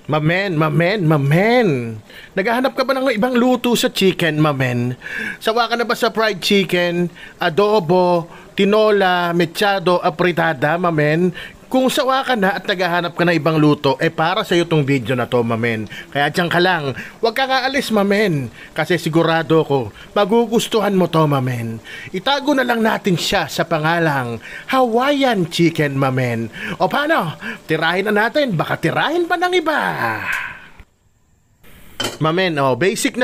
Mamen. Naghahanap ka ba ng ibang luto sa chicken, mamen? Sawa ka na ba sa fried chicken, adobo, tinola, mechado, apritada, mamen? Kung sawa ka na at naghahanap ka na ibang luto, para sa'yo tong video na to, mamen. Kaya diyan ka lang, huwag kang aalis, mamen. Kasi sigurado ko, magugustuhan mo to, mamen. Itago na lang natin siya sa pangalang Hawaiian Chicken, mamen. O paano? Tirahin na natin, baka tirahin pa ng iba. Mamen, basic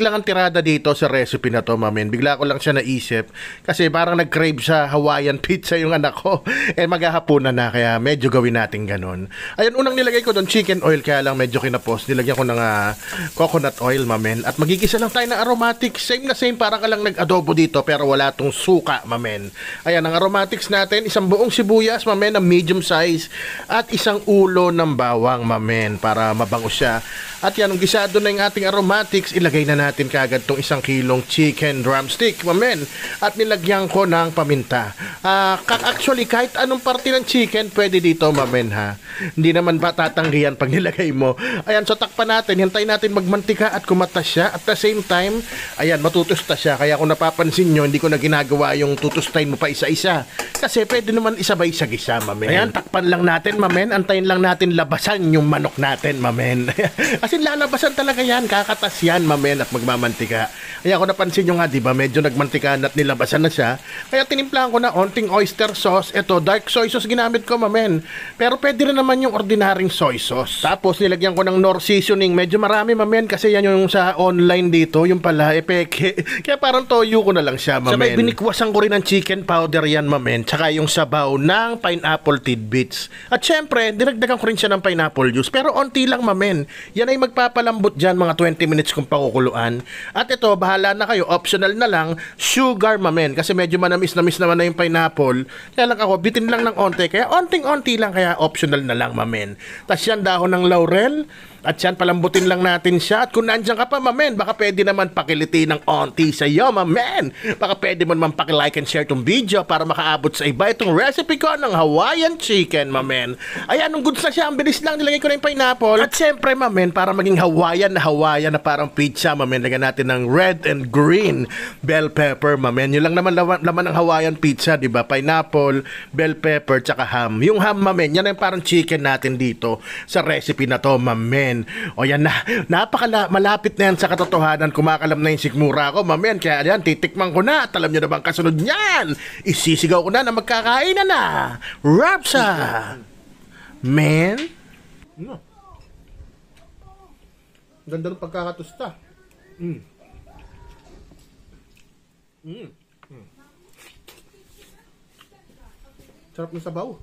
lang ang tirada dito sa recipe na to, mamen. Bigla ko lang siya naisip kasi parang nag-crave sa Hawaiian pizza yung anak ko. Maghahapunan na kaya medyo gawin natin ganun. Ayun, unang nilagay ko doon chicken oil kaya lang medyo kinapos. Nilagyan ko ng coconut oil, mamen. At magigisa lang tayo ng aromatics. Same na same, parang ka lang nag-adobo dito pero wala tong suka, mamen. Ayan, ang aromatics natin, isang buong sibuyas, mamen, na medium size at isang ulo ng bawang, mamen, para mabango siya. At yan, ang gisado na yung ating aromatics, ilagay na natin kagad tong 1 kilong chicken drumstick, mamen. At nilagyan ko ng paminta. Actually, kahit anong parte ng chicken, pwede dito, mamen, ha. Hindi naman ba tatanggihan pag nilagay mo. Ayan, so takpan natin, hintayin natin magmantika at kumatas siya. At the same time, ayan, matutusta siya. Kaya kung napapansin nyo, hindi ko na ginagawa yung tutustahin mo pa isa-isa. Kasi pwede naman isabay sa gisa, mamen. Ayan, takpan lang natin, mamen. Antayin lang natin labasan yung manok natin, mamen. Kasi lalabasan talaga yan, kakatas yan, mamen, at magmamantika. Kaya ako napansin nyo nga, diba, medyo nagmantikaan at nilabasan na siya. Kaya tinimplahan ko na onting oyster sauce. Ito, dark soy sauce ginamit ko, mamen. Pero pwede rin naman yung ordinaryong soy sauce. Tapos nilagyan ko ng Knorr seasoning. Medyo marami, mamen, kasi yan yung sa online dito, yung pala, peke. Kaya parang toyo ko na lang siya, mamen. Sabay binikwasan ko rin ng chicken powder yan, mamen. Tsaka yung sabaw ng pineapple tidbits. At syempre, dinagdagan ko rin siya ng pineapple juice. Pero onti lang, mamen. Yan ay magpapalambot dyan, mga 20 minutes kung pakukuluan. At ito, bahala na kayo, optional na lang, sugar, mamen, kasi medyo manamis naman na yung pineapple. Kaya lang ako, bitin lang ng onte, kaya onting-onti lang, kaya optional na lang, mamen. Tapos yan, dahon ng laurel. At yan, palambutin lang natin siya. At kung nandiyan ka pa, mamen, baka pwede naman pakiliti ng onti sa iyo, mamen. Baka pwede mo naman pakilike and share tong video para makaabot sa iba itong recipe ko ng Hawaiian chicken, mamen. Ayan, nung goods na siya, ang bilis lang, nilagay ko na yung pineapple. At syempre, mamen, para maging Hawaiian na parang pizza, mamen, lagyan natin ng red and green bell pepper, mamen. Yun lang naman laman ng Hawaiian pizza, di ba? Pineapple, bell pepper, tsaka ham. Yung ham, mamen, yan ay parang chicken natin dito sa recipe na to, mamen. O yan na, malapit na yan sa katotohanan, kumakalam na yung sigmura ko, mamen. Kaya yan, titikman ko na. At alam nyo na bang kasunod niyan? Isisigaw ko na magkakain na. Rapsa! Men? No. Ganda ng pagkakatusta. Sarap ng sabaw.